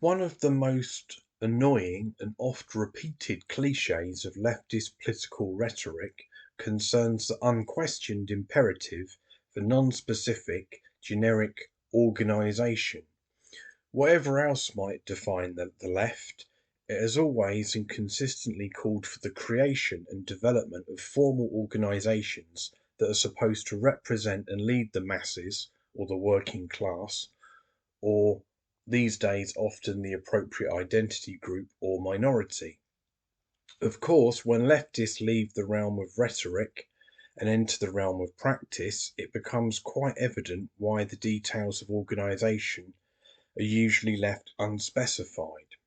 One of the most annoying and oft-repeated cliches of leftist political rhetoric concerns the unquestioned imperative for non-specific, generic organisation. Whatever else might define the left, it has always and consistently called for the creation and development of formal organisations that are supposed to represent and lead the masses, or the working class, or these days often the appropriate identity group or minority. Of course, when leftists leave the realm of rhetoric and enter the realm of practice, it becomes quite evident why the details of organisation are usually left unspecified.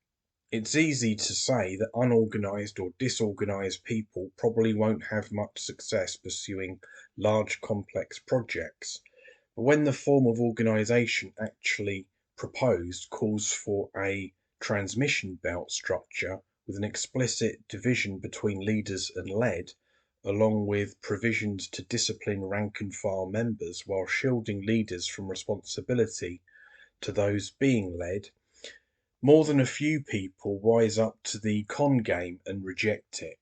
It's easy to say that unorganised or disorganised people probably won't have much success pursuing large complex projects, but when the form of organisation actually proposed calls for a transmission belt structure with an explicit division between leaders and led, along with provisions to discipline rank and file members while shielding leaders from responsibility to those being led, more than a few people wise up to the con game and reject it.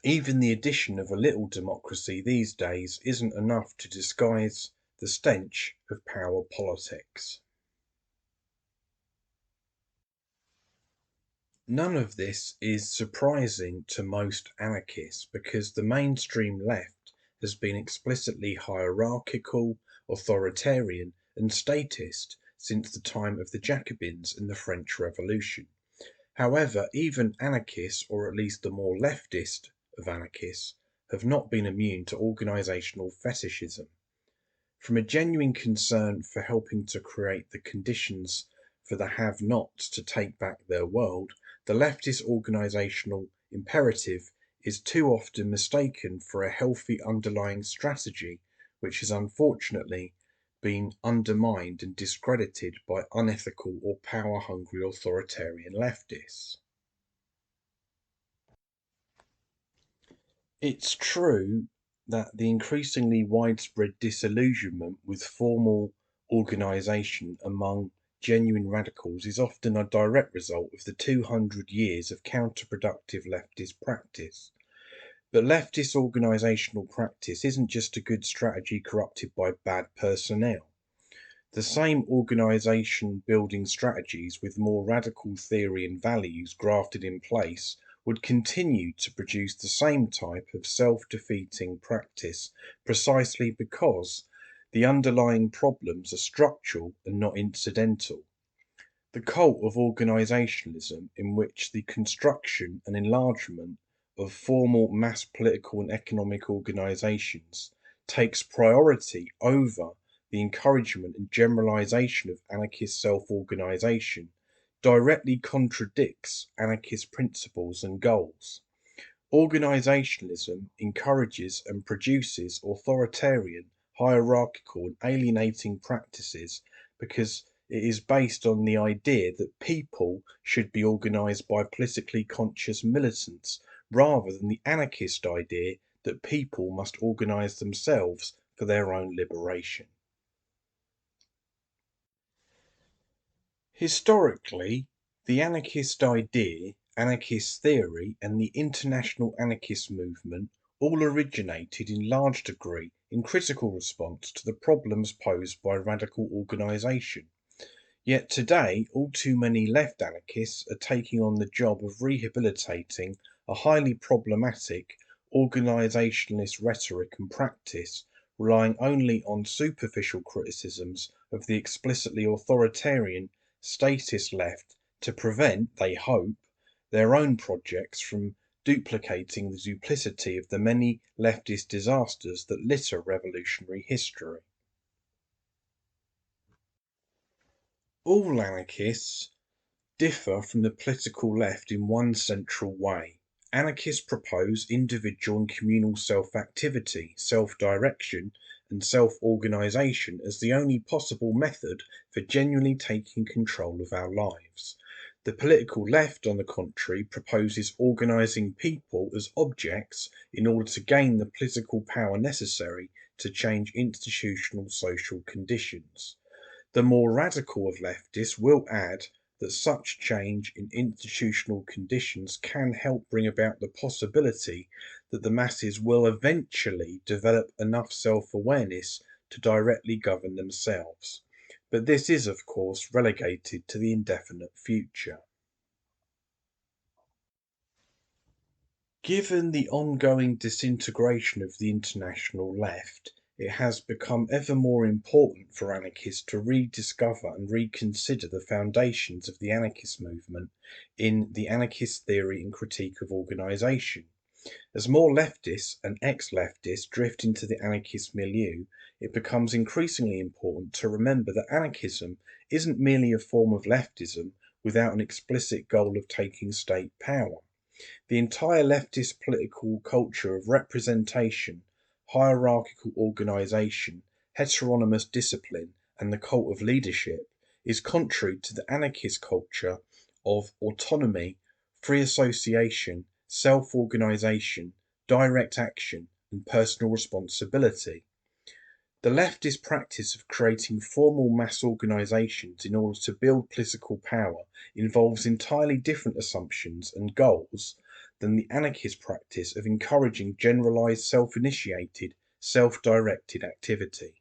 Even the addition of a little democracy these days isn't enough to disguise the stench of power politics. None of this is surprising to most anarchists because the mainstream left has been explicitly hierarchical, authoritarian, and statist since the time of the Jacobins and the French Revolution. However, even anarchists, or at least the more leftist of anarchists, have not been immune to organisational fetishism. From a genuine concern for helping to create the conditions for the have-nots to take back their world, the leftist organisational imperative is too often mistaken for a healthy underlying strategy, which has unfortunately been undermined and discredited by unethical or power-hungry authoritarian leftists. It's true that the increasingly widespread disillusionment with formal organisation among genuine radicals is often a direct result of the 200 years of counterproductive leftist practice. But leftist organisational practice isn't just a good strategy corrupted by bad personnel. The same organisation building strategies with more radical theory and values grafted in place would continue to produce the same type of self-defeating practice precisely because the underlying problems are structural and not incidental. The cult of organisationalism, in which the construction and enlargement of formal mass political and economic organisations takes priority over the encouragement and generalisation of anarchist self-organisation, directly contradicts anarchist principles and goals. Organisationalism encourages and produces authoritarian, hierarchical and alienating practices because it is based on the idea that people should be organised by politically conscious militants rather than the anarchist idea that people must organise themselves for their own liberation. Historically, the anarchist idea, anarchist theory, and the international anarchist movement all originated in large degree in critical response to the problems posed by radical organisation. Yet today, all too many left anarchists are taking on the job of rehabilitating a highly problematic organisationalist rhetoric and practice, relying only on superficial criticisms of the explicitly authoritarian statist left to prevent, they hope, their own projects from duplicating the duplicity of the many leftist disasters that litter revolutionary history. All anarchists differ from the political left in one central way. Anarchists propose individual and communal self-activity, self-direction, and self-organisation as the only possible method for genuinely taking control of our lives. The political left, on the contrary, proposes organising people as objects in order to gain the political power necessary to change institutional social conditions. The more radical of leftists will add that such change in institutional conditions can help bring about the possibility that the masses will eventually develop enough self-awareness to directly govern themselves. But this is, of course, relegated to the indefinite future. Given the ongoing disintegration of the international left, it has become ever more important for anarchists to rediscover and reconsider the foundations of the anarchist movement in the anarchist theory and critique of organisation. As more leftists and ex-leftists drift into the anarchist milieu, it becomes increasingly important to remember that anarchism isn't merely a form of leftism without an explicit goal of taking state power. The entire leftist political culture of representation, hierarchical organisation, heteronymous discipline, and the cult of leadership is contrary to the anarchist culture of autonomy, free association, self-organisation, direct action, and personal responsibility. The leftist practice of creating formal mass organisations in order to build political power involves entirely different assumptions and goals than the anarchist practice of encouraging generalised self-initiated, self-directed activity.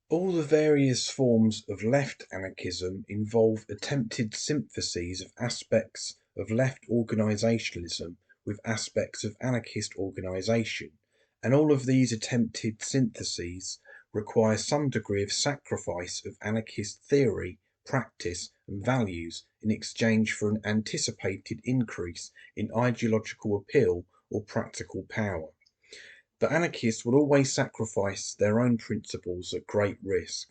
All the various forms of left anarchism involve attempted syntheses of aspects of left organisationalism with aspects of anarchist organisation, and all of these attempted syntheses require some degree of sacrifice of anarchist theory, practice, and values in exchange for an anticipated increase in ideological appeal or practical power. But anarchists will always sacrifice their own principles at great risk.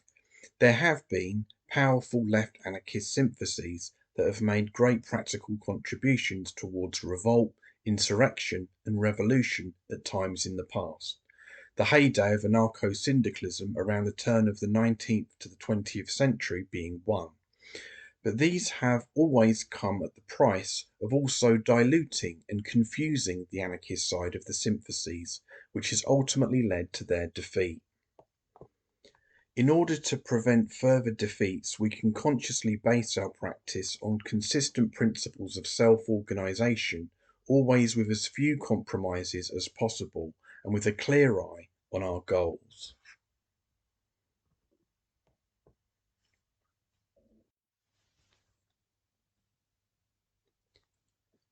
There have been powerful left anarchist syntheses that have made great practical contributions towards revolt, insurrection, and revolution at times in the past. The heyday of anarcho-syndicalism around the turn of the 19th to the 20th century being one. But these have always come at the price of also diluting and confusing the anarchist side of the syntheses, which has ultimately led to their defeat. In order to prevent further defeats, we can consciously base our practice on consistent principles of self-organisation, always with as few compromises as possible, and with a clear eye on our goals.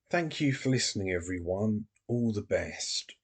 Thank you for listening, everyone. All the best.